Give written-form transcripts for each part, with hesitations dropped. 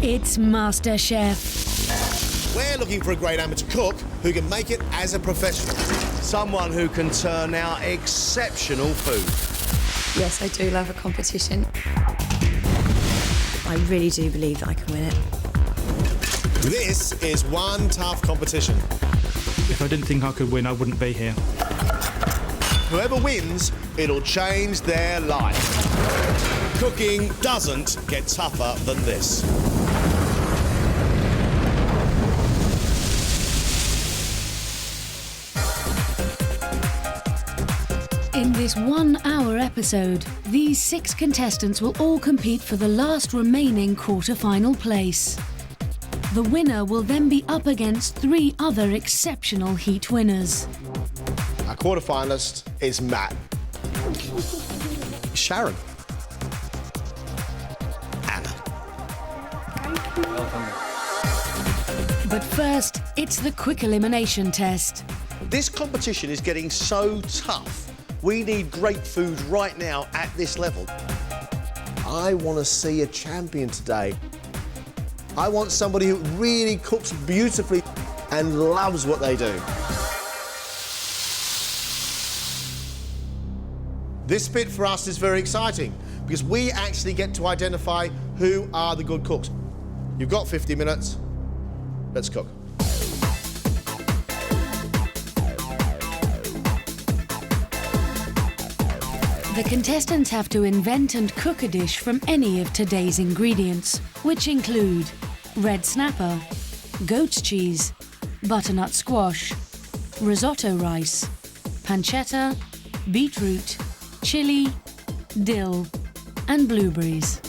It's MasterChef. We're looking for a great amateur cook who can make it as a professional. Someone who can turn out exceptional food. Yes, I do love a competition. I really do believe that I can win it. This is one tough competition. If I didn't think I could win, I wouldn't be here. Whoever wins, it'll change their life. Cooking doesn't get tougher than this. In this 1 hour episode, these 6 contestants will all compete for the last remaining quarter-final place. The winner will then be up against 3 other exceptional heat winners. Our quarter-finalist is Matt. Sharon. Anna. But first, it's the quick elimination test. This competition is getting so tough. We need great food right now at this level. I want to see a champion today. I want somebody who really cooks beautifully and loves what they do. This bit for us is very exciting because we actually get to identify who are the good cooks. You've got 50 minutes. Let's cook. The contestants have to invent and cook a dish from any of today's ingredients, which include red snapper, goat's cheese, butternut squash, risotto rice, pancetta, beetroot, chili, dill, and blueberries.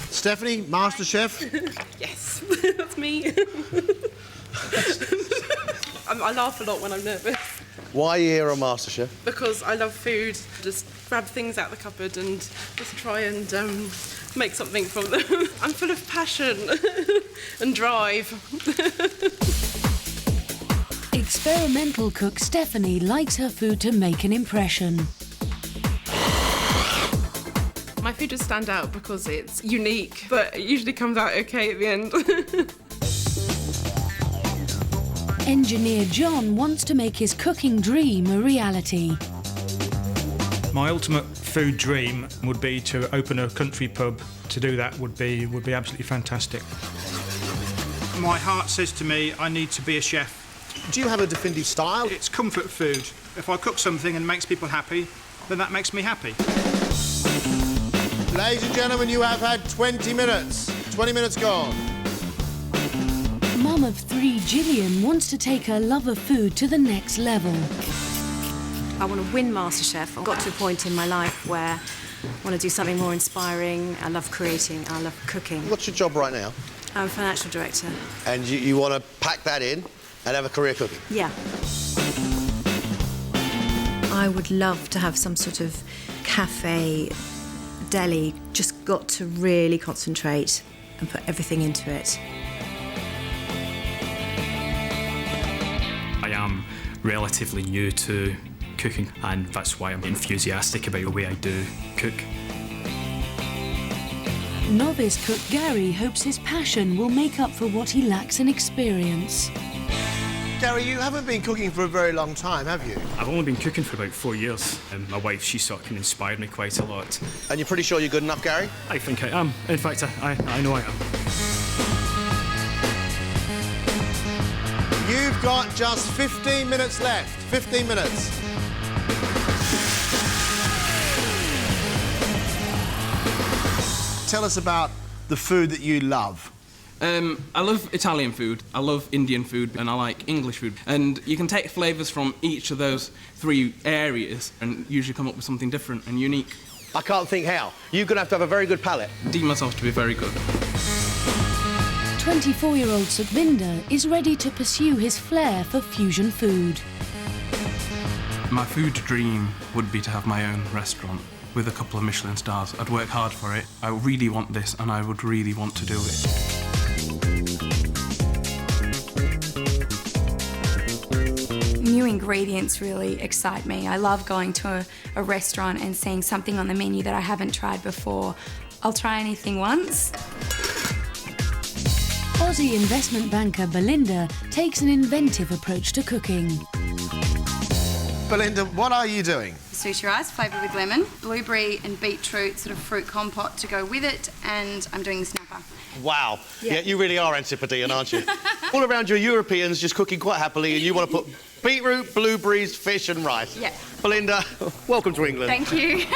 Stephanie, MasterChef. Yes, that's me. I laugh a lot when I'm nervous. Why are you here on MasterChef? Because I love food. Just grab things out the cupboard and just try and make something from them. I'm full of passion and drive. Experimental cook Stephanie likes her food to make an impression. My food just stand out because it's unique, but it usually comes out okay at the end. Engineer John wants to make his cooking dream a reality. My ultimate food dream would be to open a country pub. To do that would be absolutely fantastic. My heart says to me, I need to be a chef. Do you have a definitive style? It's comfort food. If I cook something and makes people happy, then that makes me happy. Ladies and gentlemen, you have had 20 minutes. 20 minutes gone. Mum of 3 Gillian wants to take her love of food to the next level. I want to win MasterChef. I've got to a point in my life where I want to do something more inspiring. I love creating, I love cooking. What's your job right now? I'm a financial director. And you want to pack that in and have a career cooking? Yeah. I would love to have some sort of cafe, deli, just got to really concentrate and put everything into it. I am relatively new to cooking, and that's why I'm enthusiastic about the way I do cook. Novice cook Gary hopes his passion will make up for what he lacks in experience. Gary, you haven't been cooking for a very long time, have you? I've only been cooking for about 4 years, and my wife, she sort of can inspire me quite a lot. And you're pretty sure you're good enough, Gary? I think I am. In fact, I know I am. You've got just 15 minutes left. 15 minutes. Tell us about the food that you love. I love Italian food, I love Indian food, and I like English food. And you can take flavours from each of those 3 areas and usually come up with something different and unique. I can't think how. You're going to have a very good palate. Deem myself to be very good. 24-year-old Sukvinder is ready to pursue his flair for fusion food. My food dream would be to have my own restaurant with a couple of Michelin stars. I'd work hard for it. I really want this, and I would really want to do it. New ingredients really excite me. I love going to a restaurant and seeing something on the menu that I haven't tried before. I'll try anything once. Aussie investment banker Belinda takes an inventive approach to cooking. Belinda, what are you doing? Sushi rice flavoured with lemon, blueberry and beetroot sort of fruit compote to go with it, and I'm doing the snapper. Wow. Yeah, you really are Antipodean, aren't you? All around you are Europeans just cooking quite happily, and you want to put beetroot, blueberries, fish and rice. Yeah. Belinda, welcome to England. Thank you.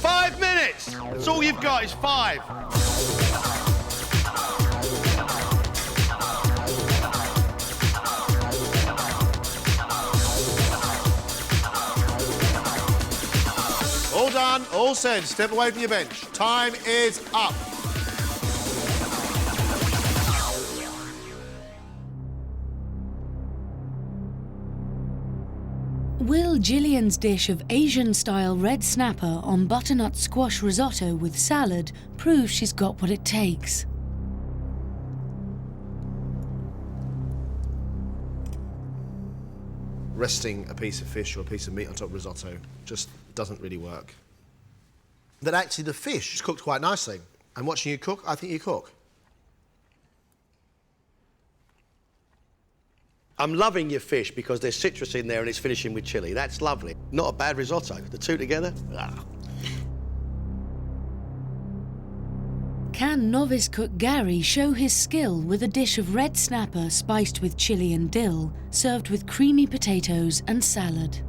5 minutes! That's all you've got is 5. All done, all said. Step away from your bench. Time is up. Will Gillian's dish of Asian-style red snapper on butternut squash risotto with salad prove she's got what it takes? Resting a piece of fish or a piece of meat on top of risotto just doesn't really work. But actually the fish is cooked quite nicely. And watching you cook, I think you cook. I'm loving your fish because there's citrus in there and it's finishing with chilli. That's lovely. Not a bad risotto. The two together, Can novice cook Gary show his skill with a dish of red snapper spiced with chilli and dill, served with creamy potatoes and salad?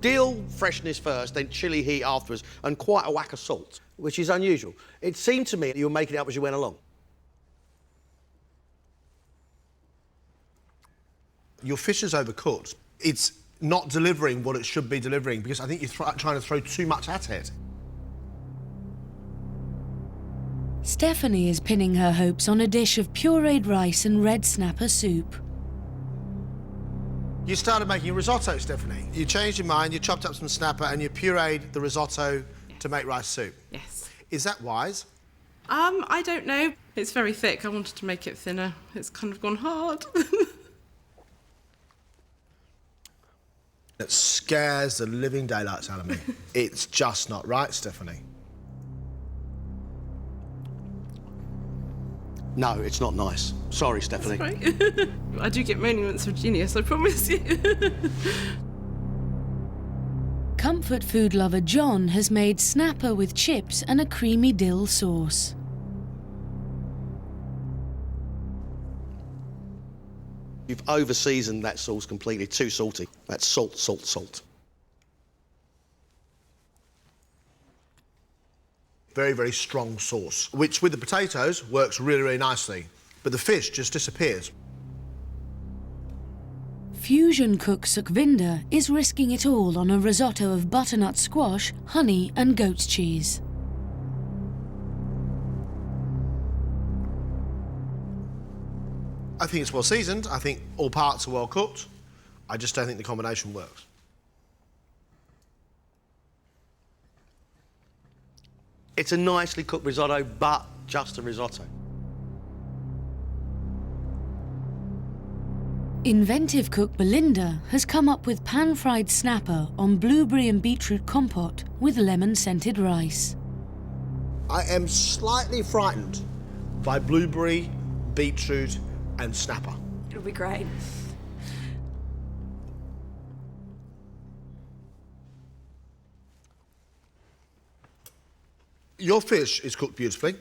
Dill freshness first, then chilli heat afterwards, and quite a whack of salt, which is unusual. It seemed to me that you were making it up as you went along. Your fish is overcooked. It's not delivering what it should be delivering because I think you're trying to throw too much at it. Stephanie is pinning her hopes on a dish of pureed rice and red snapper soup. You started making a risotto, Stephanie. You changed your mind, you chopped up some snapper and you pureed the risotto to make rice soup. Yes. Is that wise? I don't know. It's very thick. I wanted to make it thinner. It's kind of gone hard. It scares the living daylights out of me. It's just not right, Stephanie. No, it's not nice. Sorry, Stephanie. Right. I do get monuments for genius, I promise you. Comfort food lover John has made snapper with chips and a creamy dill sauce. You've over-seasoned that sauce completely. Too salty. That's salt, salt, salt. Very, very strong sauce, which with the potatoes works really, really nicely. But the fish just disappears. Fusion cook Sukhvinder is risking it all on a risotto of butternut squash, honey and goat's cheese. I think it's well seasoned. I think all parts are well cooked. I just don't think the combination works. It's a nicely cooked risotto, but just a risotto. Inventive cook Belinda has come up with pan-fried snapper on blueberry and beetroot compote with lemon-scented rice. I am slightly frightened by blueberry, beetroot and snapper. It'll be great. Your fish is cooked beautifully.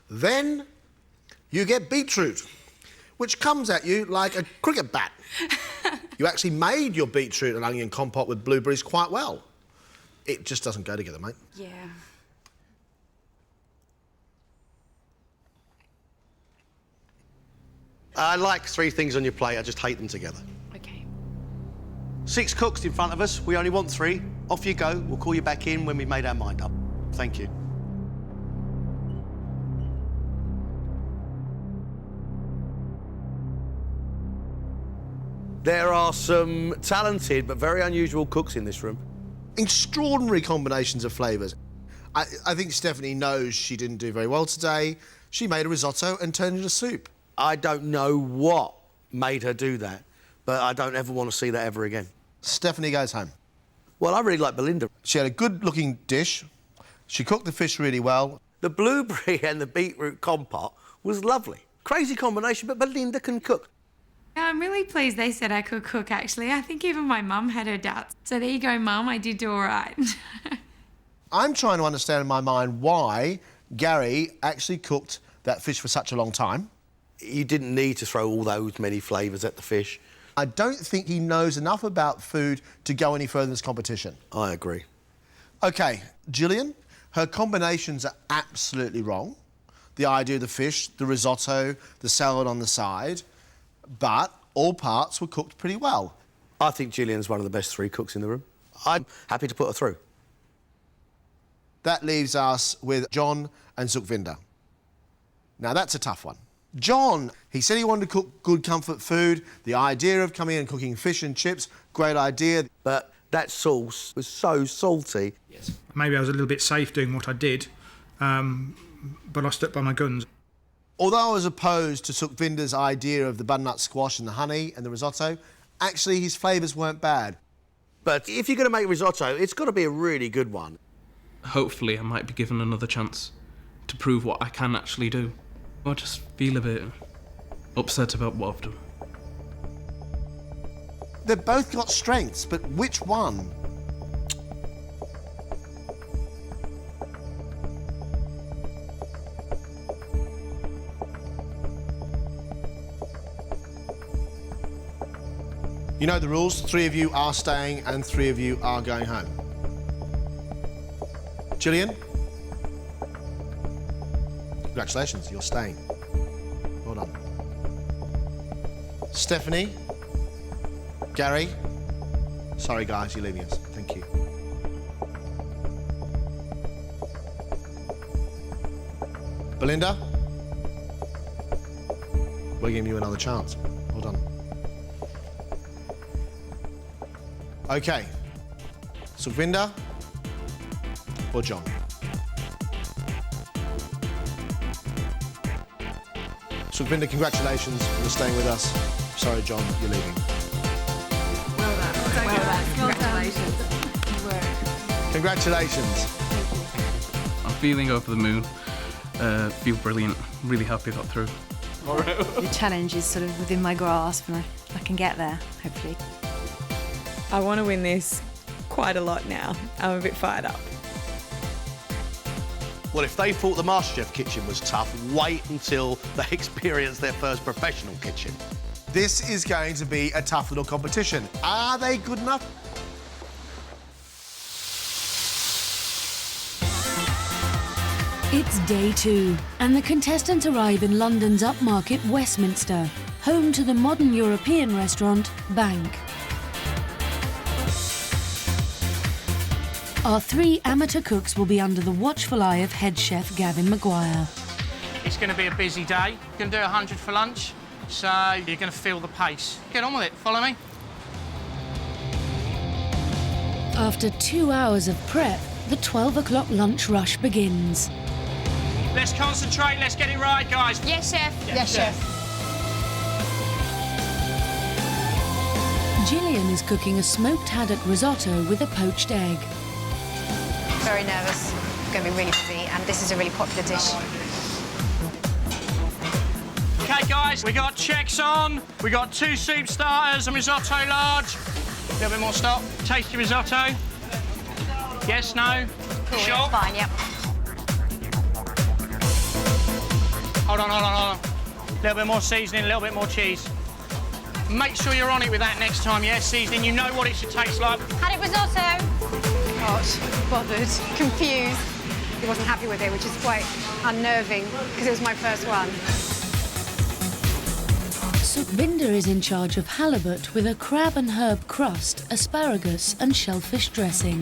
Then you get beetroot, which comes at you like a cricket bat. You actually made your beetroot and onion compote with blueberries quite well. It just doesn't go together, mate. Yeah. I like 3 things on your plate, I just hate them together. Okay. 6 cooks in front of us, we only want 3. Off you go, we'll call you back in when we've made our mind up. Thank you. There are some talented but very unusual cooks in this room. Extraordinary combinations of flavours. I think Stephanie knows she didn't do very well today. She made a risotto and turned it into soup. I don't know what made her do that, but I don't ever want to see that ever again. Stephanie goes home. Well, I really like Belinda. She had a good-looking dish. She cooked the fish really well. The blueberry and the beetroot compote was lovely. Crazy combination, but Belinda can cook. I'm really pleased they said I could cook, actually. I think even my mum had her doubts. So there you go, Mum, I did do all right. I'm trying to understand in my mind why Gary actually cooked that fish for such a long time. You didn't need to throw all those many flavours at the fish. I don't think he knows enough about food to go any further in this competition. I agree. OK, Gillian, her combinations are absolutely wrong. The idea of the fish, the risotto, the salad on the side, but all parts were cooked pretty well. I think Gillian's one of the best 3 cooks in the room. I'm happy to put her through. That leaves us with John and Sukhvinder. Now, that's a tough one. John, he said he wanted to cook good comfort food. The idea of coming in and cooking fish and chips, great idea. But that sauce was so salty. Yes. Maybe I was a little bit safe doing what I did, but I stuck by my guns. Although I was opposed to Sukhvinder's idea of the butternut squash and the honey and the risotto, actually his flavours weren't bad. But if you're going to make risotto, it's got to be a really good one. Hopefully I might be given another chance to prove what I can actually do. I just feel a bit upset about what I've done. They've both got strengths, but which one? You know the rules. 3 of you are staying and 3 of you are going home. Gillian? Congratulations, you're staying. Well done. Stephanie? Gary? Sorry, guys, you're leaving us. Thank you. Belinda? We're giving you another chance. Well done. OK. Sukhvinder or John? Sukhvinder, congratulations for staying with us. Sorry, John, you're leaving. Well done. Congratulations. Congratulations. I'm feeling over the moon. Feel brilliant. Really happy I got through. The challenge is sort of within my grasp and I can get there, hopefully. I want to win this quite a lot now. I'm a bit fired up. Well, if they thought the MasterChef kitchen was tough, wait until they experience their first professional kitchen. This is going to be a tough little competition. Are they good enough? It's day 2, and the contestants arrive in London's upmarket Westminster, home to the modern European restaurant Bank. Our 3 amateur cooks will be under the watchful eye of head chef Gavin Maguire. It's going to be a busy day. You're going to do 100 for lunch, so you're going to feel the pace. Get on with it, follow me. After 2 hours of prep, the 12 o'clock lunch rush begins. Let's concentrate, let's get it right, guys. Yes, chef. Yes, chef. Gillian is cooking a smoked haddock risotto with a poached egg. Very nervous. It's going to be really busy, and this is a really popular dish. OK, guys, we got checks on. We got 2 soup starters and risotto large. A little bit more stop. Taste your risotto. Yes, no? Cool, Sure? it's fine, yep. Hold on. A little bit more seasoning, a little bit more cheese. Make sure you're on it with that next time, yeah? Seasoning, you know what it should taste like. Had it risotto. Not bothered, confused. He wasn't happy with it, which is quite unnerving because it was my first one. Sukhvinder is in charge of halibut with a crab and herb crust, asparagus and shellfish dressing.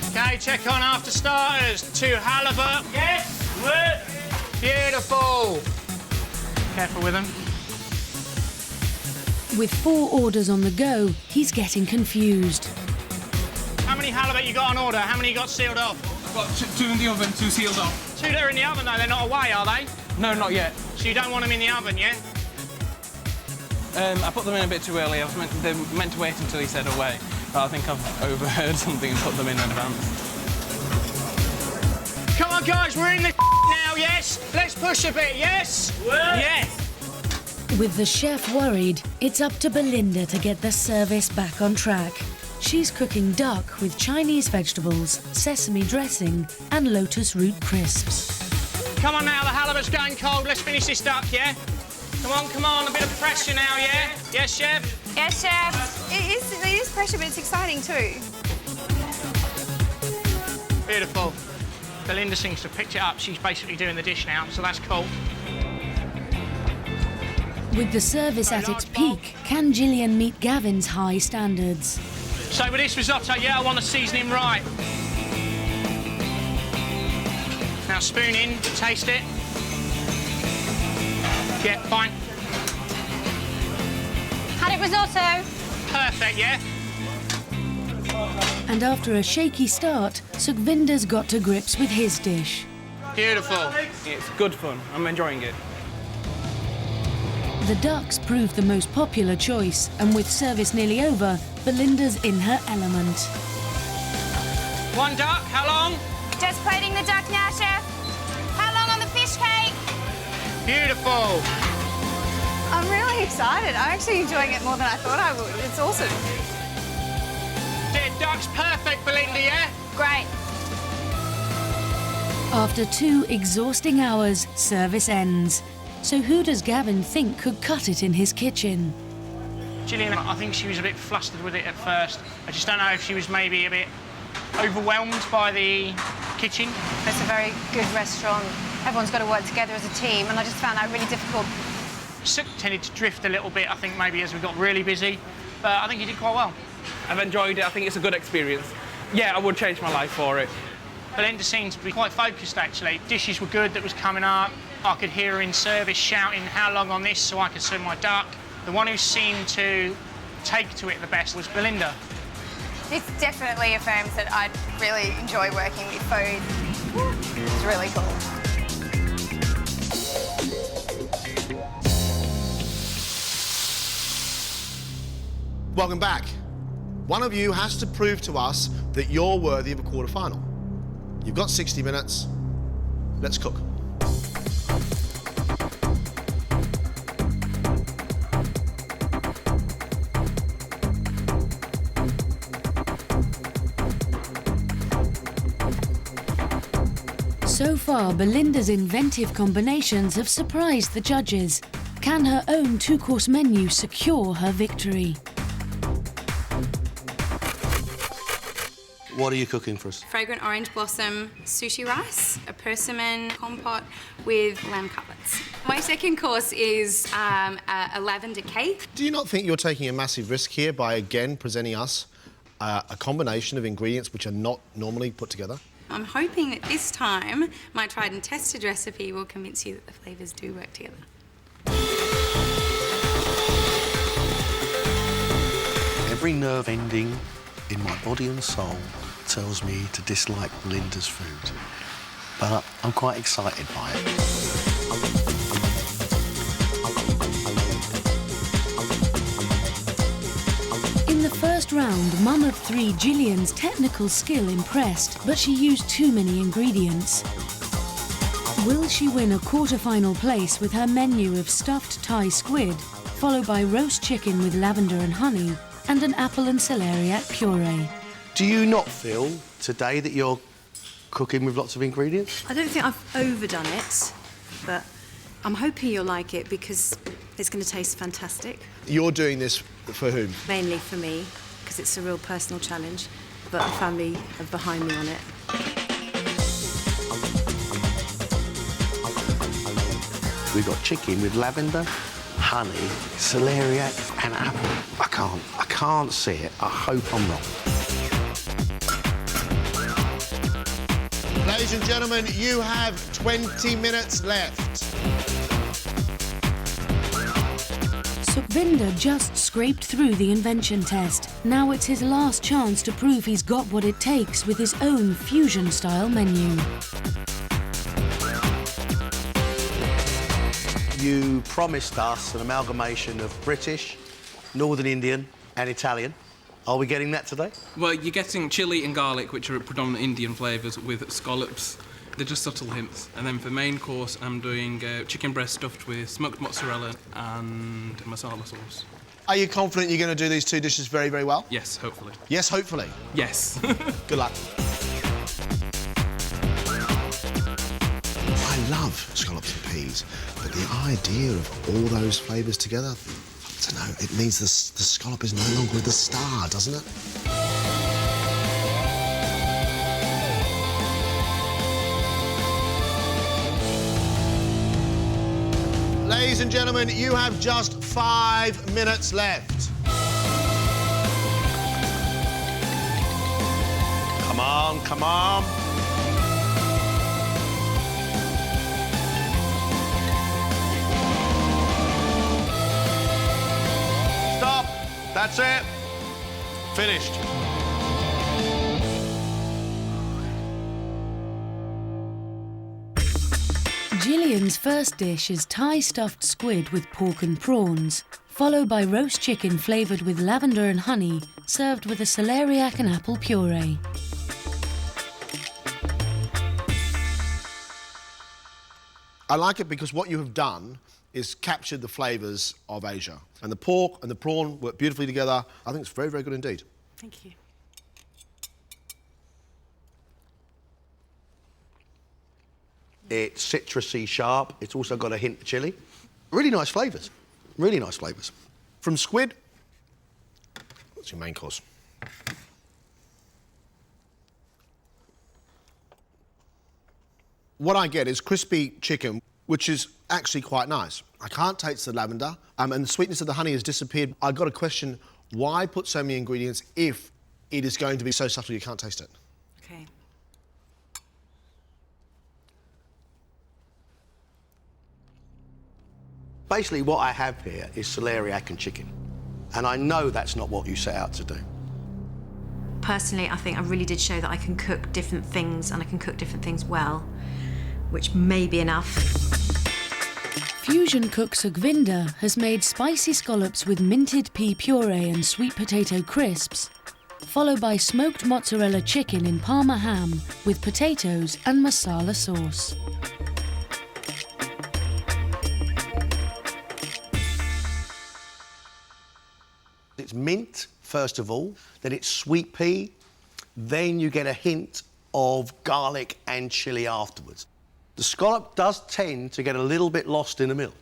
OK, check on after starters. 2 halibut. Yes! Beautiful. Careful with them. With 4 orders on the go, he's getting confused. How many halibut you got on order? How many you got sealed off? What, two in the oven, two sealed off? Two that are in the oven, though, they're not away, are they? No, not yet. So you don't want them in the oven, yeah? I put them in a bit too early. They were meant to wait until he said away. But I think I've overheard something and put them in advance. Come on, guys, we're in the now, yes? Let's push a bit, yes? Yes! With the chef worried, it's up to Belinda to get the service back on track. She's cooking duck with Chinese vegetables, sesame dressing and lotus root crisps. Come on now, the halibut's going cold. Let's finish this duck, yeah? Come on, a bit of pressure now, yeah? Yes, chef? Yes, chef. It is pressure, but it's exciting too. Beautiful. Belinda seems to have picked it up. She's basically doing the dish now, so that's cool. With the service at its peak, can Gillian meet Gavin's high standards? So with this risotto, yeah, I want the seasoning right. Now spoon in, taste it. Yeah, fine. Had it risotto. Perfect, yeah? And after a shaky start, Sukhvinder's got to grips with his dish. Beautiful. It's good fun. I'm enjoying it. The ducks proved the most popular choice, and with service nearly over, Belinda's in her element. One duck, how long? Just plating the duck now, chef. How long on the fish cake? Beautiful. I'm really excited. I'm actually enjoying it more than I thought I would. It's awesome. The duck's perfect, Belinda, yeah? Great. After 2 exhausting hours, service ends. So who does Gavin think could cut it in his kitchen? Gillian, I think she was a bit flustered with it at first. I just don't know if she was maybe a bit overwhelmed by the kitchen. It's a very good restaurant. Everyone's got to work together as a team, and I just found that really difficult. Suk tended to drift a little bit, I think, maybe as we got really busy, but I think he did quite well. I've enjoyed it. I think it's a good experience. Yeah, I would change my life for it. Belinda seemed to be quite focused, actually. Dishes were good that was coming up. I could hear her in service shouting, how long on this, so I could serve my duck. The one who seemed to take to it the best was Belinda. This definitely affirms that I really enjoy working with food. It's really cool. Welcome back. One of you has to prove to us that you're worthy of a quarter-final. You've got 60 minutes. Let's cook. So far, Belinda's inventive combinations have surprised the judges. Can her own 2-course menu secure her victory? What are you cooking for us? Fragrant orange blossom sushi rice, a persimmon compote with lamb cutlets. My second course is a lavender cake. Do you not think you're taking a massive risk here by, again, presenting us a combination of ingredients which are not normally put together? I'm hoping that this time my tried and tested recipe will convince you that the flavours do work together. Every nerve ending in my body and soul tells me to dislike Belinda's food, but I'm quite excited by it. In the first round, Mum of 3 Gillian's technical skill impressed, but she used too many ingredients. Will she win a quarter-final place with her menu of stuffed Thai squid, followed by roast chicken with lavender and honey, and an apple and celeriac puree? Do you not feel today that you're cooking with lots of ingredients? I don't think I've overdone it, but I'm hoping you'll like it because it's going to taste fantastic. You're doing this for whom? Mainly for me, because it's a real personal challenge, but the family are behind me on it. We've got chicken with lavender, honey, celeriac and apple. I can't see it. I hope I'm wrong. Ladies and gentlemen, you have 20 minutes left. Sukhvinder just scraped through the invention test. Now it's his last chance to prove he's got what it takes with his own fusion-style menu. You promised us an amalgamation of British, Northern Indian and Italian. Are we getting that today? Well, you're getting chilli and garlic, which are predominant Indian flavours, with scallops. They're just subtle hints. And then for main course, I'm doing chicken breast stuffed with smoked mozzarella and masala sauce. Are you confident you're going to do these two dishes very, very well? Yes, hopefully. Yes, hopefully. Yes. Good luck. I love scallops and peas, but the idea of all those flavours together, I don't know, it means the scallop is no longer the star, doesn't it? Ladies and gentlemen, you have just 5 minutes left. Come on, come on. Stop. That's it. Finished. Gillian's first dish is Thai stuffed squid with pork and prawns, followed by roast chicken flavoured with lavender and honey, served with a celeriac and apple puree. I like it because what you have done is captured the flavours of Asia. And the pork and the prawn work beautifully together. I think it's very, very good indeed. Thank you. It's citrusy, sharp. It's also got a hint of chilli. Really nice flavours. Really nice flavours. From squid, what's your main course? What I get is crispy chicken, which is actually quite nice. I can't taste the lavender, and the sweetness of the honey has disappeared. I've got a question, why put so many ingredients if it is going to be so subtle you can't taste it? Okay. Basically, what I have here is celeriac and chicken. And I know that's not what you set out to do. Personally, I think I really did show that I can cook different things and I can cook different things well, which may be enough. Fusion cook Sukhvinder has made spicy scallops with minted pea puree and sweet potato crisps, followed by smoked mozzarella chicken in Parma ham with potatoes and masala sauce. It's mint, first of all, then it's sweet pea, then you get a hint of garlic and chilli afterwards. The scallop does tend to get a little bit lost in the middle.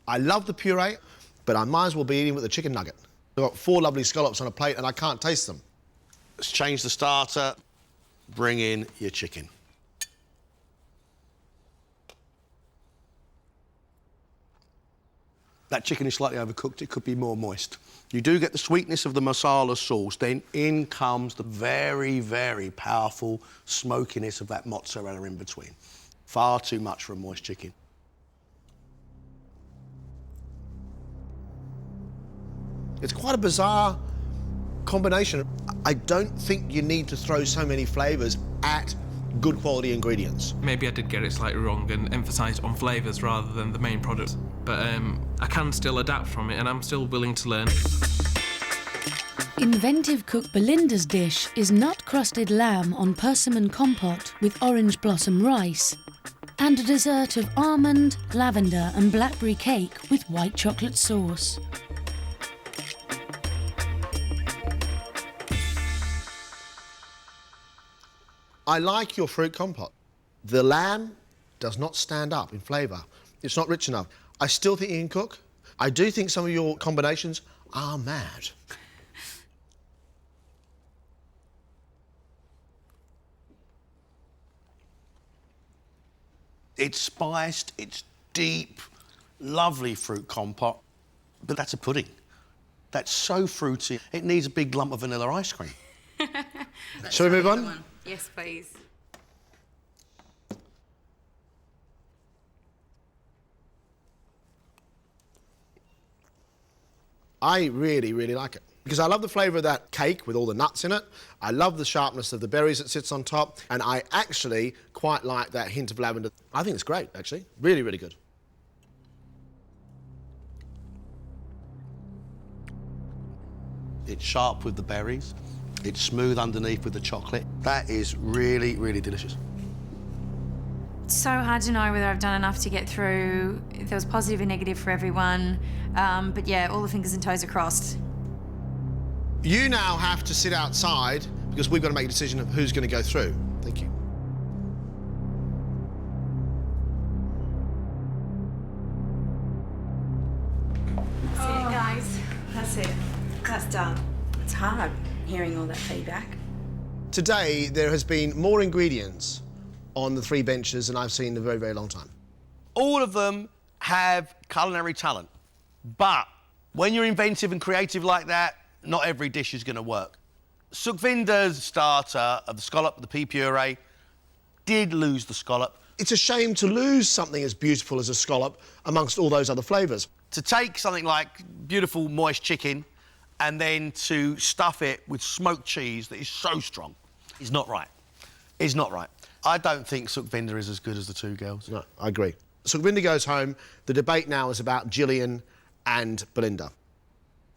I love the puree, but I might as well be eating with the chicken nugget. I've got 4 lovely scallops on a plate and I can't taste them. Let's change the starter, bring in your chicken. That chicken is slightly overcooked, it could be more moist. You do get the sweetness of the masala sauce, then in comes the very, very powerful smokiness of that mozzarella in between. Far too much for a moist chicken. It's quite a bizarre combination. I don't think you need to throw so many flavours at good quality ingredients. Maybe I did get it slightly wrong and emphasised on flavours rather than the main product. But I can still adapt from it and I'm still willing to learn. Inventive cook Belinda's dish is nut-crusted lamb on persimmon compote with orange blossom rice, and a dessert of almond, lavender and blackberry cake with white chocolate sauce. I like your fruit compote. The lamb does not stand up in flavour. It's not rich enough. I still think you can cook. I do think some of your combinations are mad. It's spiced, it's deep, lovely fruit compote, but that's a pudding. That's so fruity, it needs a big lump of vanilla ice cream. Shall we move on? Yes, please. I really, really like it. Because I love the flavour of that cake with all the nuts in it. I love the sharpness of the berries that sits on top. And I actually quite like that hint of lavender. I think it's great, actually. Really, really good. It's sharp with the berries. It's smooth underneath with the chocolate. That is really, really delicious. It's so hard to know whether I've done enough to get through. There was positive and negative for everyone. But yeah, all the fingers and toes are crossed. You now have to sit outside because we've got to make a decision of who's going to go through. Thank you. That's it, guys. That's it. That's done. It's hard hearing all that feedback. Today, there has been more ingredients on the 3 benches than I've seen in a very, very long time. All of them have culinary talent, but when you're inventive and creative like that, not every dish is going to work. Sukhvinder's starter of the scallop, the pea puree, did lose the scallop. It's a shame to lose something as beautiful as a scallop amongst all those other flavours. To take something like beautiful moist chicken and then to stuff it with smoked cheese that is so strong is not right. It's not right. I don't think Sukhvinder is as good as the 2 girls. No, I agree. Sukhvinder goes home. The debate now is about Gillian and Belinda.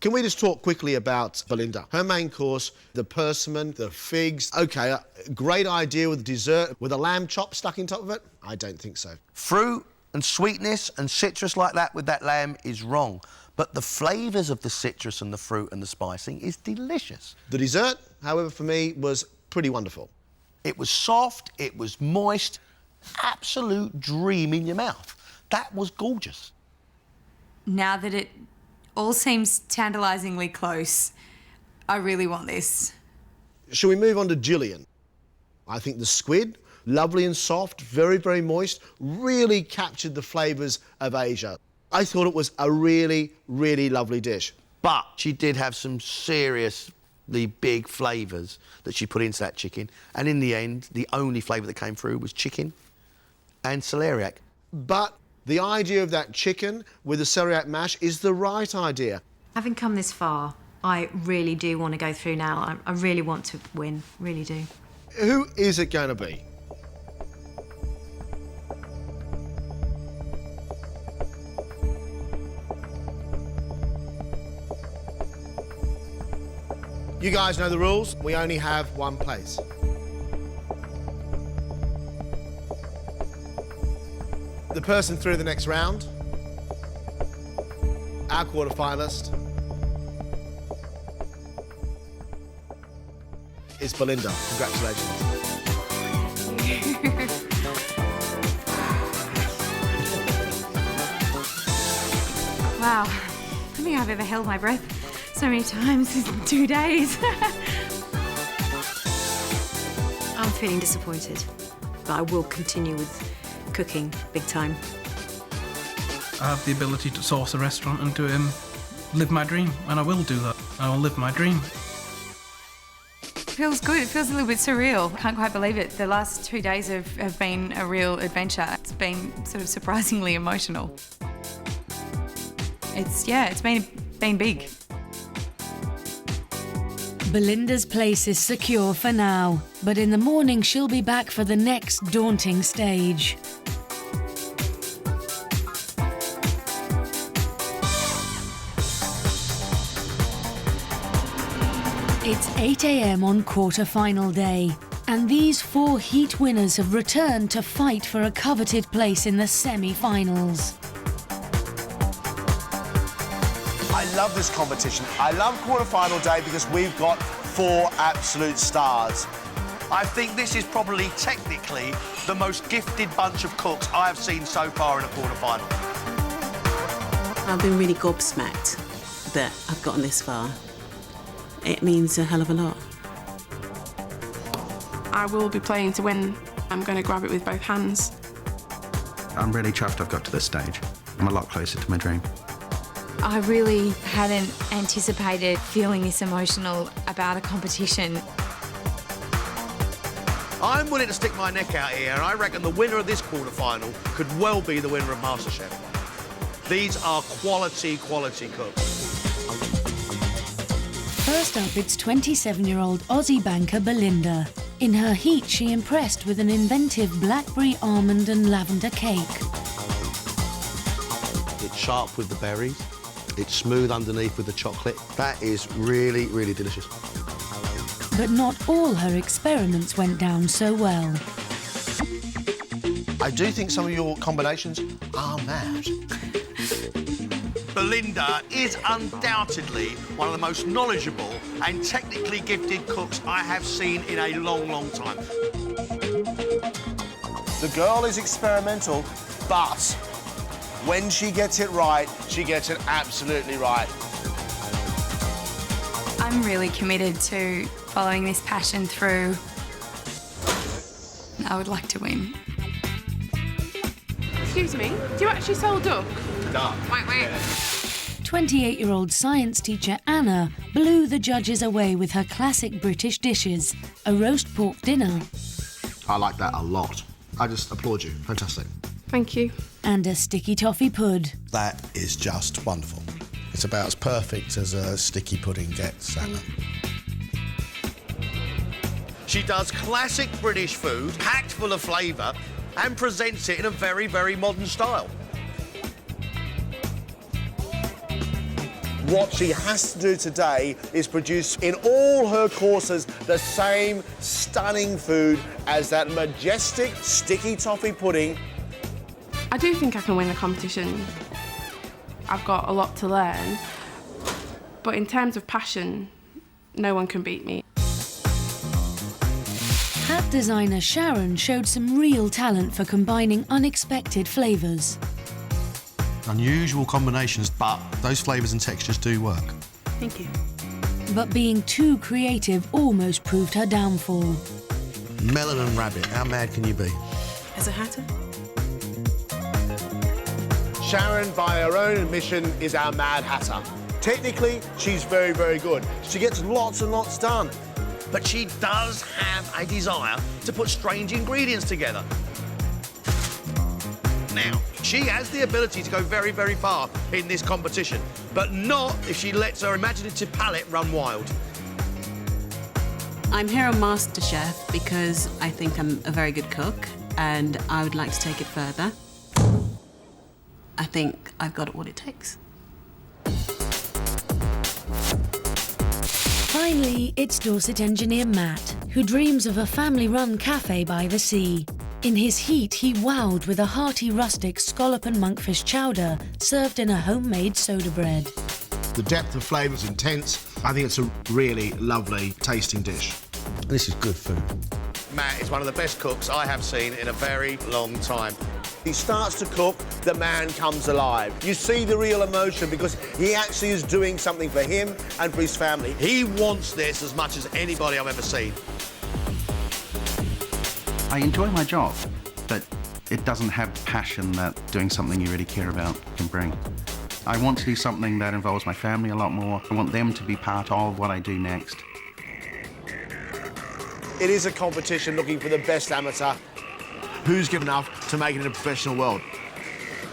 Can we just talk quickly about Belinda? Her main course, the persimmon, the figs. OK, a great idea with dessert with a lamb chop stuck in top of it? I don't think so. Fruit and sweetness and citrus like that with that lamb is wrong. But the flavours of the citrus and the fruit and the spicing is delicious. The dessert, however, for me, was pretty wonderful. It was soft, it was moist, absolute dream in your mouth. That was gorgeous. Now that it all seems tantalisingly close, I really want this. Shall we move on to Gillian? I think the squid, lovely and soft, very, very moist, really captured the flavours of Asia. I thought it was a really, really lovely dish. But she did have some seriously big flavours that she put into that chicken. And in the end, the only flavour that came through was chicken and celeriac. But the idea of that chicken with the celeriac mash is the right idea. Having come this far, I really do want to go through now. I really want to win, really do. Who is it going to be? You guys know the rules. We only have one place. The person through the next round, our quarter-finalist, is Belinda. Congratulations. Wow, I don't think I've ever held my breath so many times in 2 days. I'm feeling disappointed, but I will continue with cooking big time. I have the ability to source a restaurant and to live my dream, and I will do that. I will live my dream. It feels good. It feels a little bit surreal. I can't quite believe it. The last 2 days have been a real adventure. It's been sort of surprisingly emotional. It's been big. Belinda's place is secure for now, but in the morning she'll be back for the next daunting stage. It's 8 a.m. on quarter-final day, and these 4 heat winners have returned to fight for a coveted place in the semi-finals. I love this competition. I love quarter-final day because we've got 4 absolute stars. I think this is probably technically the most gifted bunch of cooks I have seen so far in a quarter-final. I've been really gobsmacked that I've gotten this far. It means a hell of a lot. I will be playing to win. I'm going to grab it with both hands. I'm really chuffed I've got to this stage. I'm a lot closer to my dream. I really hadn't anticipated feeling this emotional about a competition. I'm willing to stick my neck out here, and I reckon the winner of this quarter-final could well be the winner of MasterChef. These are quality cooks. First up, it's 27-year-old Aussie banker Belinda. In her heat, she impressed with an inventive blackberry, almond and lavender cake. It's sharp with the berries. It's smooth underneath with the chocolate. That is really, really delicious. But not all her experiments went down so well. I do think some of your combinations are mad. Belinda is undoubtedly one of the most knowledgeable and technically gifted cooks I have seen in a long, long time. The girl is experimental, but when she gets it right, she gets it absolutely right. I'm really committed to following this passion through. I would like to win. Excuse me, do you actually sell duck? No. Wait. 28-year-old science teacher Anna blew the judges away with her classic British dishes, a roast pork dinner. I like that a lot. I just applaud you. Fantastic. Thank you. And a sticky toffee pud. That is just wonderful. It's about as perfect as a sticky pudding gets, Anna. She does classic British food, packed full of flavour, and presents it in a very, very modern style. What she has to do today is produce in all her courses the same stunning food as that majestic sticky toffee pudding. I do think I can win the competition. I've got a lot to learn, but in terms of passion, no one can beat me. Hat designer Sharon showed some real talent for combining unexpected flavours. Unusual combinations, but those flavours and textures do work. Thank you. But being too creative almost proved her downfall. Melon and rabbit, how mad can you be? As a hatter? Sharon, by her own admission, is our Mad Hatter. Technically, she's very, very good. She gets lots and lots done. But she does have a desire to put strange ingredients together. Now, she has the ability to go very, very far in this competition, but not if she lets her imaginative palate run wild. I'm here on MasterChef because I think I'm a very good cook and I would like to take it further. I think I've got what it takes. Finally, it's Dorset engineer Matt, who dreams of a family-run cafe by the sea. In his heat, he wowed with a hearty rustic scallop and monkfish chowder served in a homemade soda bread. The depth of flavour is intense. I think it's a really lovely tasting dish. This is good food. Matt is one of the best cooks I have seen in a very long time. He starts to cook, the man comes alive. You see the real emotion because he actually is doing something for him and for his family. He wants this as much as anybody I've ever seen. I enjoy my job, but it doesn't have the passion that doing something you really care about can bring. I want to do something that involves my family a lot more. I want them to be part of what I do next. It is a competition looking for the best amateur. Who's good enough to make it in a professional world?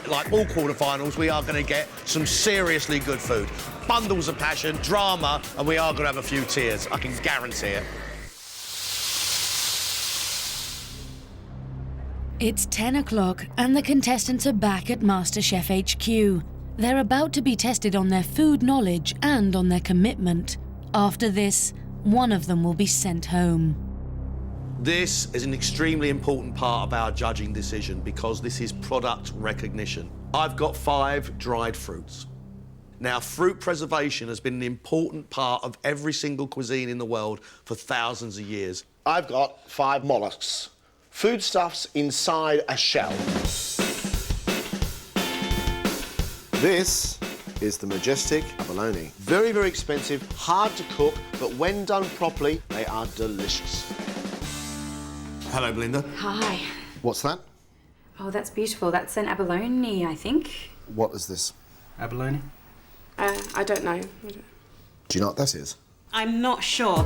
Like all quarterfinals, we are going to get some seriously good food. Bundles of passion, drama, and we are going to have a few tears. I can guarantee it. It's 10 o'clock and the contestants are back at MasterChef HQ. They're about to be tested on their food knowledge and on their commitment. After this, one of them will be sent home. This is an extremely important part of our judging decision because this is product recognition. I've got 5 dried fruits. Now, fruit preservation has been an important part of every single cuisine in the world for thousands of years. I've got 5 mollusks. Foodstuffs inside a shell. This is the majestic abalone. Very, very expensive, hard to cook, but when done properly, they are delicious. Hello, Belinda. Hi. What's that? Oh, that's beautiful. That's an abalone, I think. What is this? Abalone? I don't know. Do you know what that is? I'm not sure.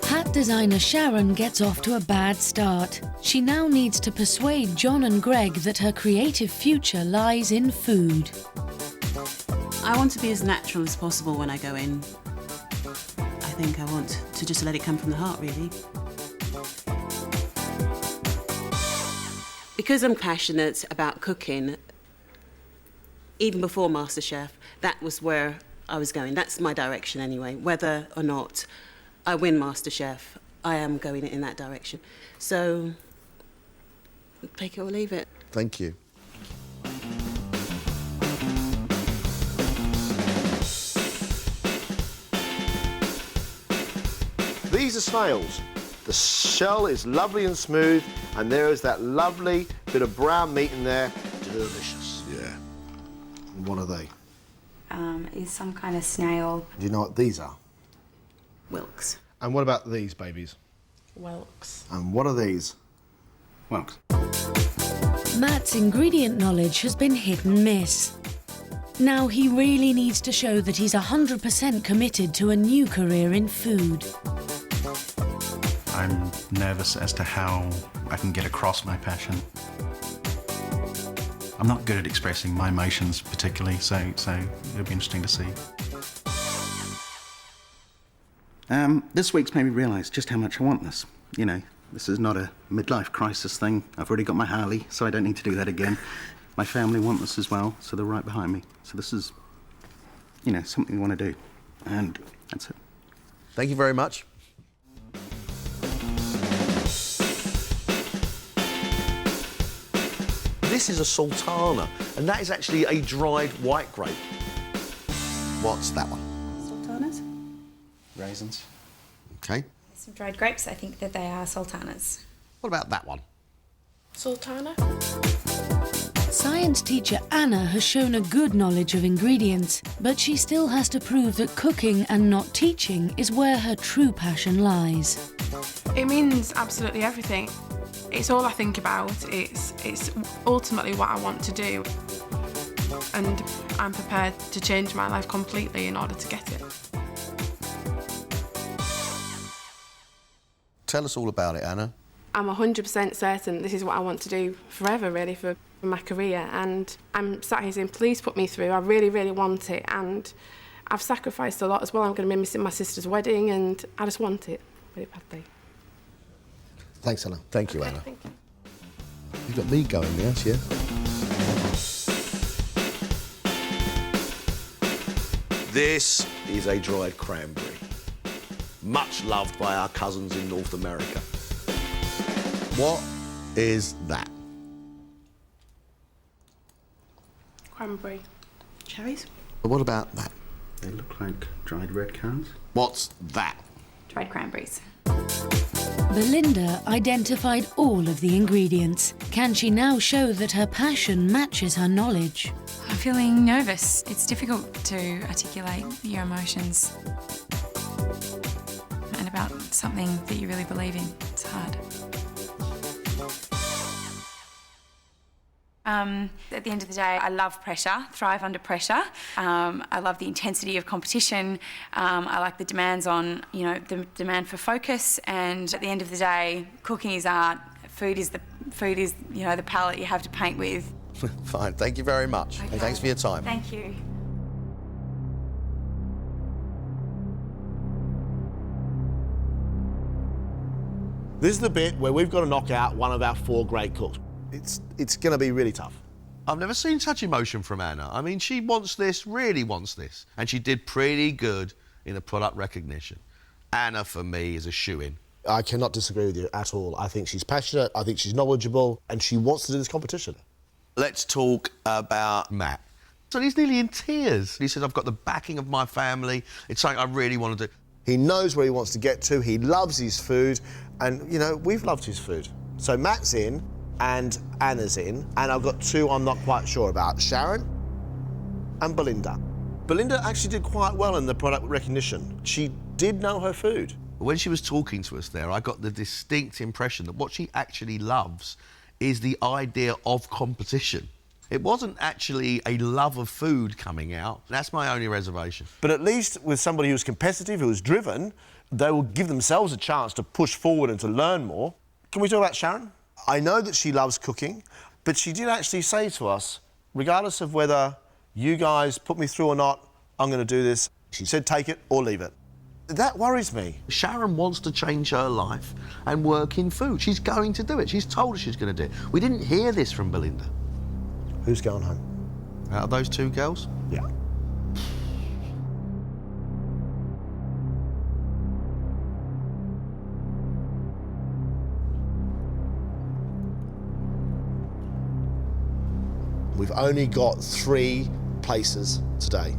Hat designer Sharon gets off to a bad start. She now needs to persuade John and Greg that her creative future lies in food. I want to be as natural as possible when I go in. I think I want to just let it come from the heart, really. Because I'm passionate about cooking, even before MasterChef, that was where I was going. That's my direction anyway. Whether or not I win MasterChef, I am going in that direction. So, take it or leave it. Thank you. These are snails. The shell is lovely and smooth, and there is that lovely bit of brown meat in there. Delicious. Yeah. And what are they? Is some kind of snail. Do you know what these are? Wilks. And what about these babies? Whelks. And what are these? Wilks. Matt's ingredient knowledge has been hit and miss. Now he really needs to show that he's 100% committed to a new career in food. I'm nervous as to how I can get across my passion. I'm not good at expressing my emotions particularly, so it'll be interesting to see. This week's made me realise just how much I want this. You know, this is not a midlife crisis thing. I've already got my Harley, so I don't need to do that again. My family want this as well, so they're right behind me. So this is, you know, something I want to do. And that's it. Thank you very much. This is a sultana, and that is actually a dried white grape. What's that one? Sultanas? Raisins. Okay. Some dried grapes, I think that they are sultanas. What about that one? Sultana? Science teacher Anna has shown a good knowledge of ingredients, but she still has to prove that cooking and not teaching is where her true passion lies. It means absolutely everything. It's all I think about. It's ultimately what I want to do. And I'm prepared to change my life completely in order to get it. Tell us all about it, Anna. I'm 100% certain this is what I want to do forever, really, for my career. And I'm sat here saying, please put me through. I really, really want it. And I've sacrificed a lot as well. I'm going to be missing my sister's wedding, and I just want it really badly. Thanks, Anna. Thank you, Anna. Thank you. You've got me going, yes, yeah? This is a dried cranberry, much loved by our cousins in North America. What is that? Cranberry. Cherries? But what about that? They look like dried red currants. What's that? Dried cranberries. Belinda identified all of the ingredients. Can she now show that her passion matches her knowledge? I'm feeling nervous. It's difficult to articulate your emotions and about something that you really believe in. It's hard. At the end of the day, I love pressure, thrive under pressure. I love the intensity of competition. I like the demands on, the demand for focus. And at the end of the day, cooking is art. Food is the palette you have to paint with. Fine, thank you very much. Okay. And thanks for your time. Thank you. This is the bit where we've got to knock out one of our 4 great cooks. It's going to be really tough. I've never seen such emotion from Anna. I mean, she wants this, really wants this. And she did pretty good in the product recognition. Anna, for me, is a shoo-in. I cannot disagree with you at all. I think she's passionate, I think she's knowledgeable, and she wants to do this competition. Let's talk about Matt. So he's nearly in tears. He says, I've got the backing of my family. It's something I really want to do. He knows where he wants to get to. He loves his food. And, we've loved his food. So Matt's in and Anna's in. And I've got 2 I'm not quite sure about. Sharon and Belinda. Belinda actually did quite well in the product recognition. She did know her food. When she was talking to us there, I got the distinct impression that what she actually loves is the idea of competition. It wasn't actually a love of food coming out. That's my only reservation. But at least with somebody who's competitive, who's driven, they will give themselves a chance to push forward and to learn more. Can we talk about Sharon? I know that she loves cooking, but she did actually say to us, regardless of whether You guys put me through or not, I'm going to do this. She said take it or leave it. That worries me. Sharon wants to change her life and work in food. She's going to do it. She's told us she's going to do it. We didn't hear this from Belinda. Who's going home? Out of those two girls? Yeah. We've only got 3 places today.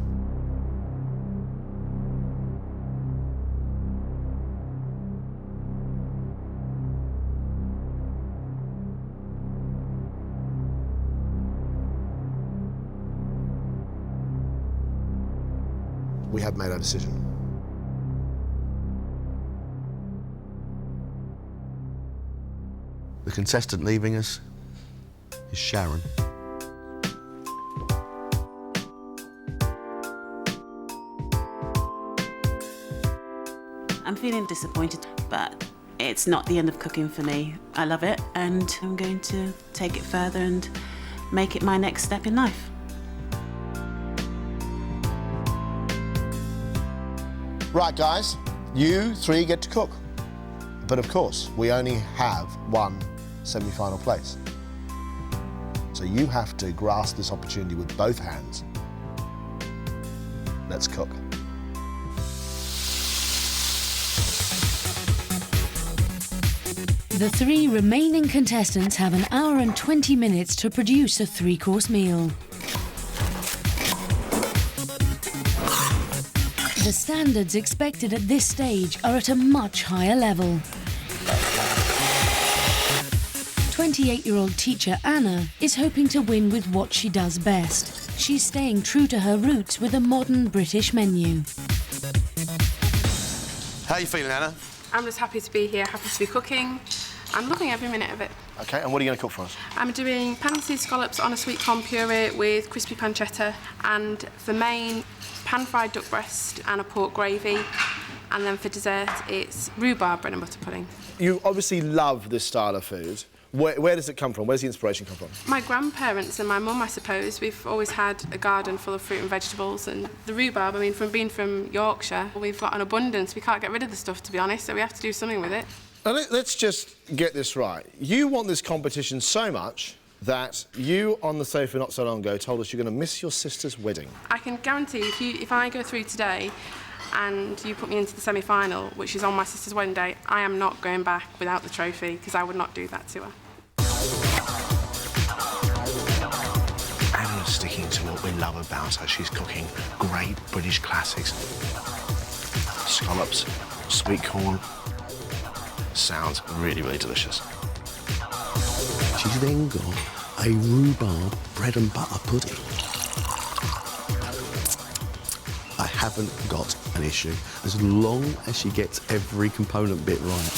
We have made our decision. The contestant leaving us is Sharon. I'm feeling disappointed, but it's not the end of cooking for me. I love it, and I'm going to take it further and make it my next step in life. Right, guys, you 3 get to cook. But of course, we only have 1 semi-final place. So you have to grasp this opportunity with both hands. Let's cook. The 3 remaining contestants have 1 hour and 20 minutes to produce a 3-course meal. The standards expected at this stage are at a much higher level. 28-year-old teacher Anna is hoping to win with what she does best. She's staying true to her roots with a modern British menu. How are you feeling, Anna? I'm just happy to be here, happy to be cooking. I'm loving every minute of it. OK, and what are you going to cook for us? I'm doing pan-seed scallops on a sweet corn puree with crispy pancetta, and for main, pan-fried duck breast and a pork gravy, and then for dessert it's rhubarb bread and butter pudding. You obviously love this style of food. Where does it come from? Where's the inspiration come from? My grandparents and my mum, I suppose, we've always had a garden full of fruit and vegetables, and the rhubarb, I mean, from being from Yorkshire, we've got an abundance. We can't get rid of the stuff, to be honest, so we have to do something with it. Now, let's just get this right. You want this competition so much that you, on the sofa not so long ago, told us you're going to miss your sister's wedding. I can guarantee if I go through today and you put me into the semi-final, which is on my sister's wedding day, I am not going back without the trophy, because I would not do that to her. Anna's sticking to what we love about her. She's cooking great British classics. Scallops, sweet corn. Sounds really, really delicious. She's then got a rhubarb bread and butter pudding. I haven't got an issue. As long as she gets every component bit right,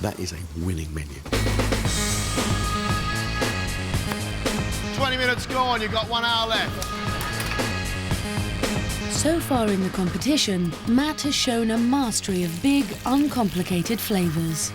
that is a winning menu. 20 minutes gone, you've got 1 hour left. So far in the competition, Matt has shown a mastery of big, uncomplicated flavours.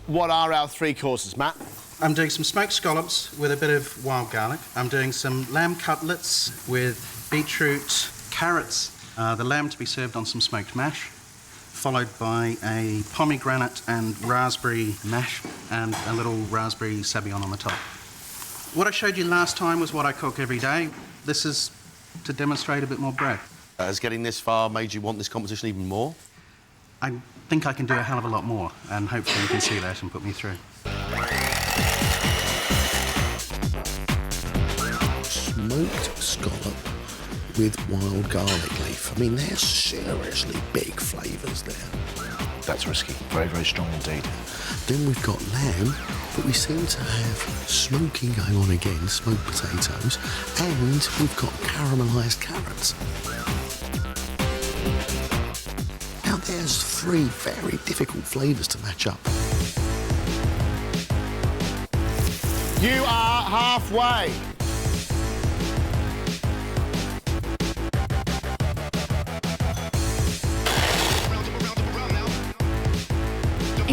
What are our 3 courses, Matt? I'm doing some smoked scallops with a bit of wild garlic. I'm doing some lamb cutlets with beetroot, carrots, the lamb to be served on some smoked mash, followed by a pomegranate and raspberry mash and a little raspberry sabayon on the top. What I showed you last time was what I cook every day. This is to demonstrate a bit more breadth. Has getting this far made you want this competition even more? I think I can do a hell of a lot more, and hopefully you can see that and put me through. Smoked scallop with wild garlic leaf. I mean, they're seriously big flavours there. That's risky. Very, very strong indeed. Then we've got lamb, but we seem to have smoking going on again, smoked potatoes, and we've got caramelised carrots. Now there's 3 very difficult flavours to match up. You are halfway.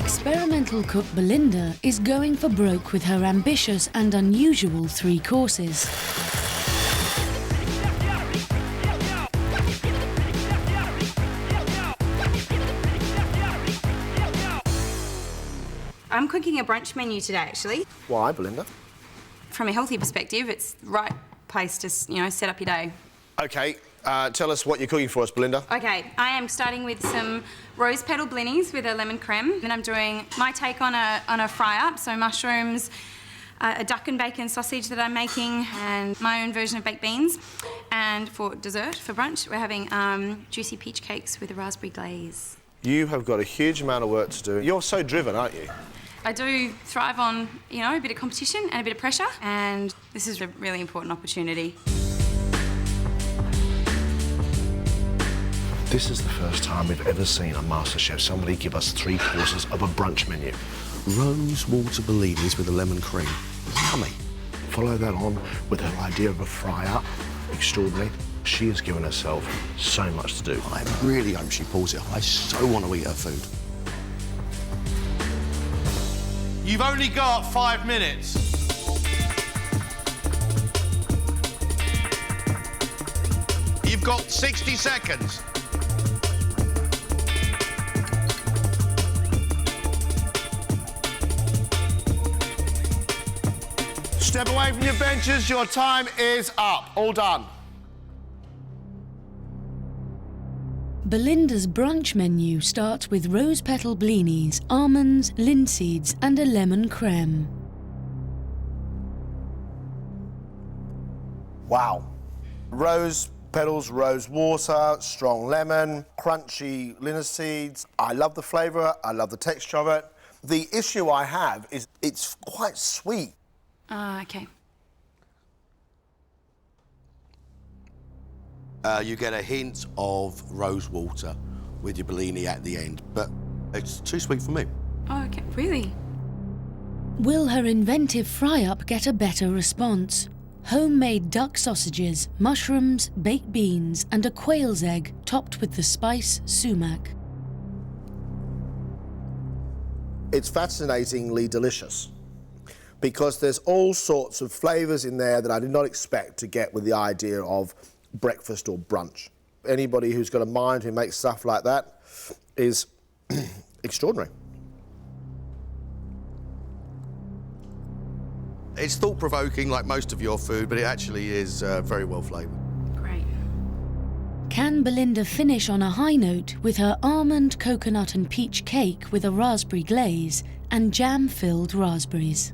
Experimental cook Belinda is going for broke with her ambitious and unusual 3 courses. I'm cooking a brunch menu today, actually. Why, Belinda? From a healthy perspective, it's the right place to, set up your day. OK, tell us what you're cooking for us, Belinda. OK, I am starting with some rose petal blinis with a lemon creme. Then I'm doing my take on a fry-up, so mushrooms, a duck and bacon sausage that I'm making, and my own version of baked beans. And for dessert, for brunch, we're having juicy peach cakes with a raspberry glaze. You have got a huge amount of work to do. You're so driven, aren't you? I do thrive on, a bit of competition and a bit of pressure, and this is a really important opportunity. This is the first time we've ever seen on MasterChef somebody give us 3 courses of a brunch menu. Rose water bellinis with a lemon cream. Yummy. Follow that on with her idea of a fry-up. Extraordinary. She has given herself so much to do. I really hope she pulls it off. I so want to eat her food. You've only got 5 minutes. You've got 60 seconds. Step away from your benches. Your time is up. All done. Belinda's brunch menu starts with rose petal blinis, almonds, linseeds and a lemon creme. Wow. Rose petals, rose water, strong lemon, crunchy linseeds. I love the flavour, I love the texture of it. The issue I have is it's quite sweet. OK. You get a hint of rose water with your bellini at the end, but it's too sweet for me. Oh, OK. Really? Will her inventive fry-up get a better response? Homemade duck sausages, mushrooms, baked beans and a quail's egg topped with the spice sumac. It's fascinatingly delicious because there's all sorts of flavours in there that I did not expect to get with the idea of breakfast or brunch. Anybody who's got a mind who makes stuff like that is extraordinary. It's thought-provoking like most of your food, but it actually is very well flavoured. Great. Can Belinda finish on a high note with her almond, coconut and peach cake with a raspberry glaze and jam-filled raspberries?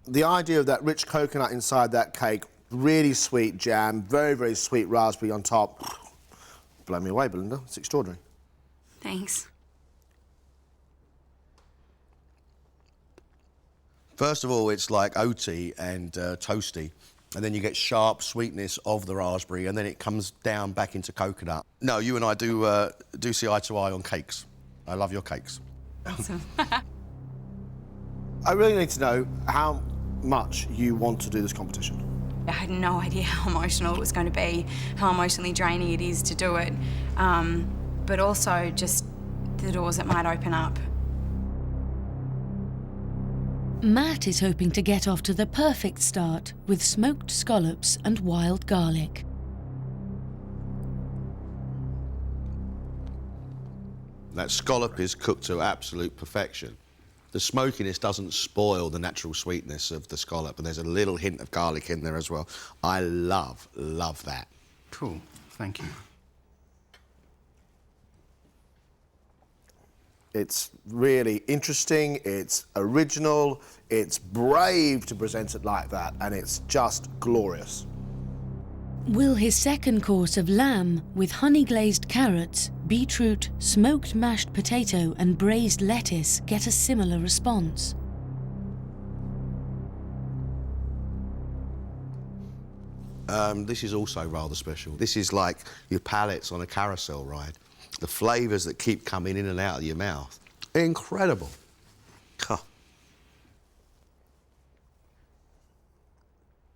The idea of that rich coconut inside that cake, really sweet jam, very, very sweet raspberry on top. Blow me away, Belinda. It's extraordinary. Thanks. First of all, it's like oaty and toasty, and then you get sharp sweetness of the raspberry, and then it comes down back into coconut. No, you and I do see eye to eye on cakes. I love your cakes. Awesome. I really need to know how much you want to do this competition. I had no idea how emotional it was going to be, how emotionally draining it is to do it, but also just the doors it might open up. Matt is hoping to get off to the perfect start with smoked scallops and wild garlic. That scallop is cooked to absolute perfection. The smokiness doesn't spoil the natural sweetness of the scallop, and there's a little hint of garlic in there as well. I love that. Cool, thank you. It's really interesting, it's original, it's brave to present it like that, and it's just glorious. Will his second course of lamb with honey-glazed carrots, beetroot, smoked mashed potato and braised lettuce get a similar response? This is also rather special. This is like your palates on a carousel ride. The flavours that keep coming in and out of your mouth. Incredible. Huh.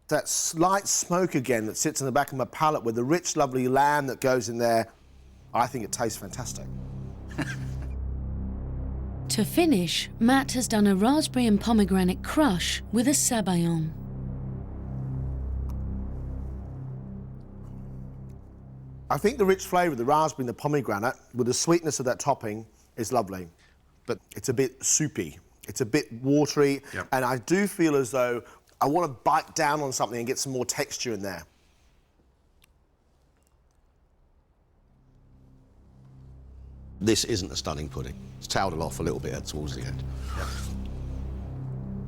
That slight smoke again that sits in the back of my palate with the rich, lovely lamb that goes in there. I think it tastes fantastic. To finish, Matt has done a raspberry and pomegranate crush with a sabayon. I think the rich flavour of the raspberry and the pomegranate with the sweetness of that topping is lovely, but it's a bit soupy. It's a bit watery, and I do feel as though I want to bite down on something and get some more texture in there. This isn't a stunning pudding. It's tailed off a little bit towards the end.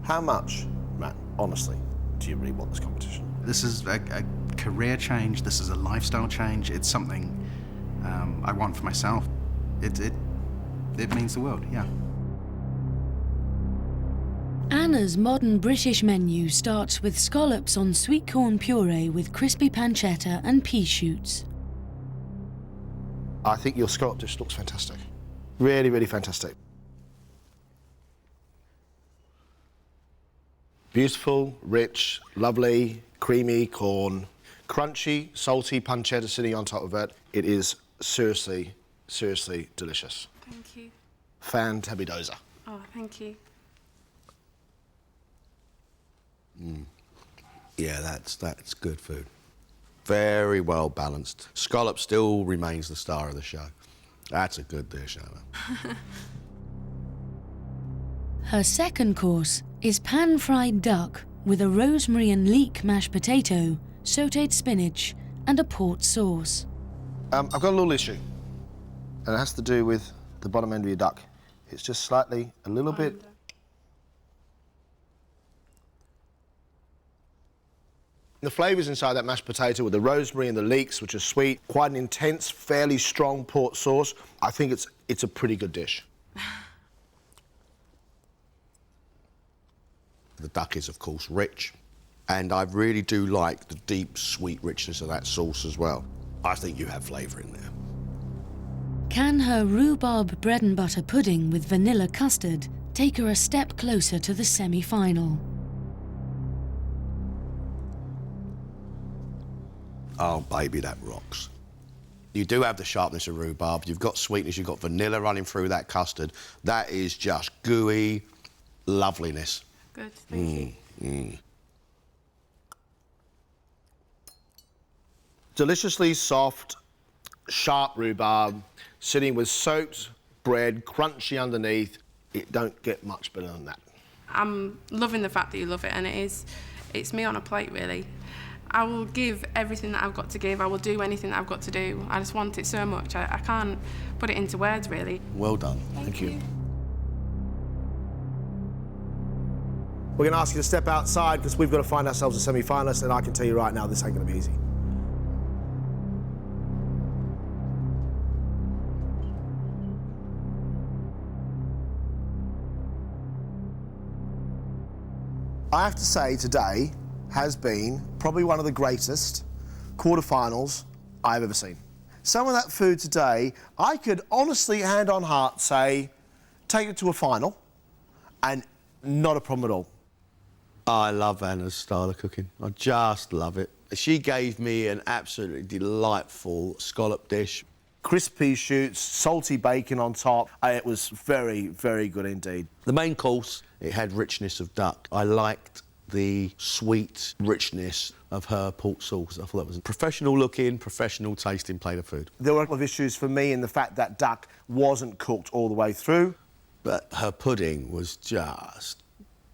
How much, Matt, honestly, do you really want this competition? This is a career change. This is a lifestyle change. It's something I want for myself. It means the world, yeah. Anna's modern British menu starts with scallops on sweet corn puree with crispy pancetta and pea shoots. I think your scallop dish looks fantastic. Really, really fantastic. Beautiful, rich, lovely, creamy corn, crunchy, salty pancetta sitting on top of it. It is seriously, seriously delicious. Thank you. Fantabidosa. Oh, thank you. Yeah, that's good food. Very well balanced. Scallop still remains the star of the show. That's a good dish, Anna. Her second course is pan-fried duck with a rosemary and leek mashed potato, sautéed spinach, and a port sauce. I've got a little issue, and it has to do with the bottom end of your duck. It's just slightly, a little bit... The flavours inside that mashed potato with the rosemary and the leeks, which are sweet, quite an intense, fairly strong port sauce. I think it's a pretty good dish. The duck is, of course, rich, and I really do like the deep, sweet richness of that sauce as well. I think you have flavour in there. Can her rhubarb bread and butter pudding with vanilla custard take her a step closer to the semi-final? Oh, baby, that rocks. You do have the sharpness of rhubarb. You've got sweetness. You've got vanilla running through that custard. That is just gooey loveliness. Good, thank you. Deliciously soft, sharp rhubarb, sitting with soaked bread, crunchy underneath. It don't get much better than that. I'm loving the fact that you love it, and it's me on a plate, really. I will give everything that I've got to give. I will do anything that I've got to do. I just want it so much. I can't put it into words, really. Well done. Thank you. We're going to ask you to step outside because we've got to find ourselves a semi-finalist, and I can tell you right now this ain't going to be easy. I have to say today has been probably one of the greatest quarterfinals I've ever seen. Some of that food today, I could honestly, hand on heart, say, take it to a final, and not a problem at all. I love Anna's style of cooking. I just love it. She gave me an absolutely delightful scallop dish. Crispy shoots, salty bacon on top. It was very, very good indeed. The main course, it had richness of duck. I liked the sweet richness of her port sauce. I thought that was a professional looking, professional tasting plate of food. There were a couple of issues for me in the fact that duck wasn't cooked all the way through. But her pudding was just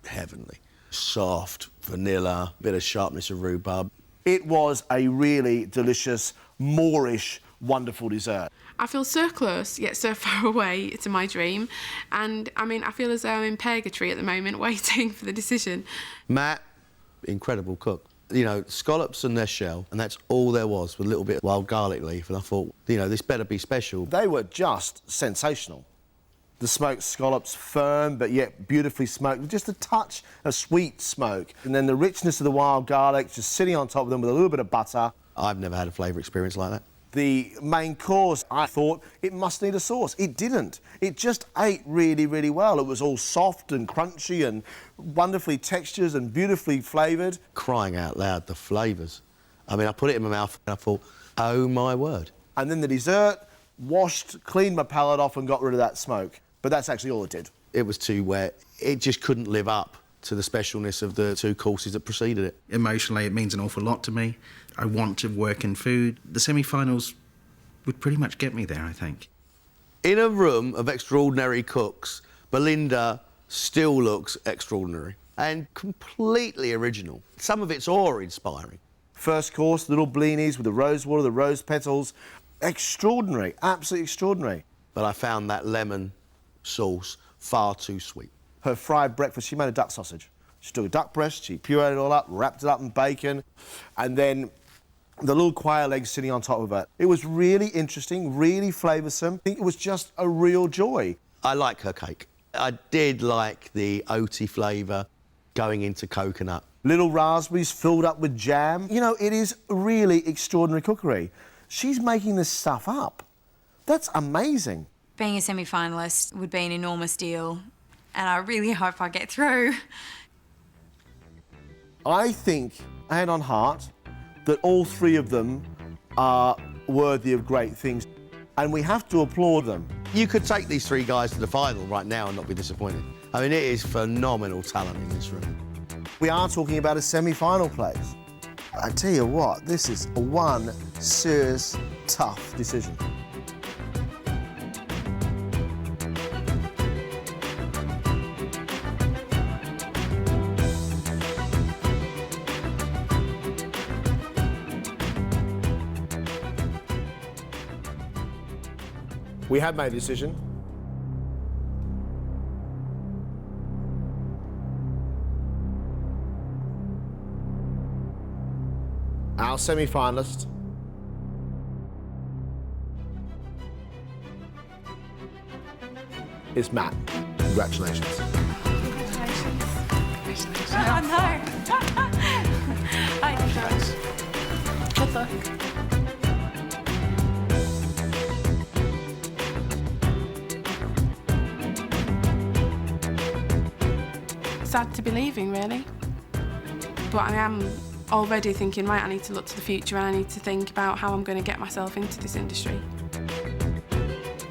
heavenly. Soft, vanilla, bit of sharpness of rhubarb. It was a really delicious, Moorish, wonderful dessert. I feel so close, yet so far away to my dream. And, I mean, I feel as though I'm in purgatory at the moment, waiting for the decision. Matt, incredible cook. You know, scallops and their shell, and that's all there was, with a little bit of wild garlic leaf, and I thought, you know, this better be special. They were just sensational. The smoked scallops, firm, but yet beautifully smoked, with just a touch of sweet smoke. And then the richness of the wild garlic just sitting on top of them with a little bit of butter. I've never had a flavour experience like that. The main course, I thought it must need a sauce. It didn't. It just ate really, really well. It was all soft and crunchy and wonderfully textured and beautifully flavoured. Crying out loud, the flavours. I mean, I put it in my mouth and I thought, oh my word. And then the dessert, washed, cleaned my palate off and got rid of that smoke. But that's actually all it did. It was too wet. It just couldn't live up to the specialness of the 2 courses that preceded it. Emotionally, it means an awful lot to me. I want to work in food. The semi-finals would pretty much get me there, I think. In a room of extraordinary cooks, Belinda still looks extraordinary and completely original. Some of it's awe-inspiring. First course, little blinis with the rose water, the rose petals. Extraordinary, absolutely extraordinary. But I found that lemon sauce far too sweet. Her fried breakfast, she made a duck sausage. She took a duck breast, she pureed it all up, wrapped it up in bacon, and then the little quail eggs sitting on top of it. It was really interesting, really flavoursome. I think it was just a real joy. I like her cake. I did like the oaty flavour going into coconut. Little raspberries filled up with jam. You know, it is really extraordinary cookery. She's making this stuff up. That's amazing. Being a semi-finalist would be an enormous deal, and I really hope I get through. I think, hand on heart, that all 3 of them are worthy of great things, and we have to applaud them. You could take these 3 guys to the final right now and not be disappointed. I mean, it is phenomenal talent in this room. We are talking about a semi-final place. I tell you what, this is one serious, tough decision. We have made a decision. Our semi-finalist is Matt. Congratulations. Congratulations. Oh, no. Good luck. Sad to be leaving, really. But I am already thinking, right, I need to look to the future and I need to think about how I'm going to get myself into this industry.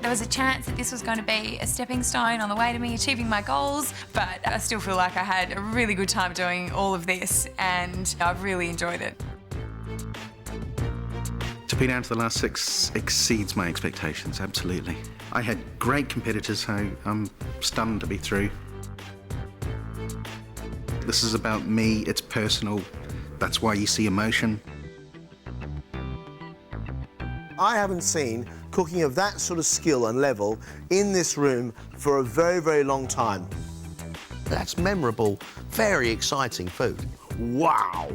There was a chance that this was going to be a stepping stone on the way to me achieving my goals, but I still feel like I had a really good time doing all of this and I've really enjoyed it. To be down to the last 6 exceeds my expectations, absolutely. I had great competitors, so I'm stunned to be through. This is about me, it's personal, that's why you see emotion. I haven't seen cooking of that sort of skill and level in this room for a very, very long time. That's memorable, very exciting food. Wow.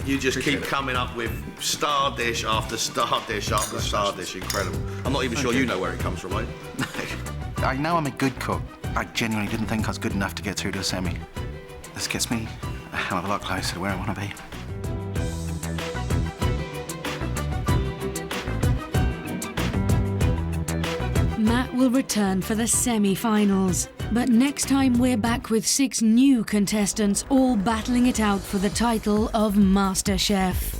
You just keep coming up with star dish after star dish after star dish. Incredible. I'm not even sure you know where it comes from, mate. I know I'm a good cook. I genuinely didn't think I was good enough to get through to a semi. This gets me a hell of a lot closer to where I want to be. Matt will return for the semi-finals. But next time we're back with 6 new contestants all battling it out for the title of MasterChef.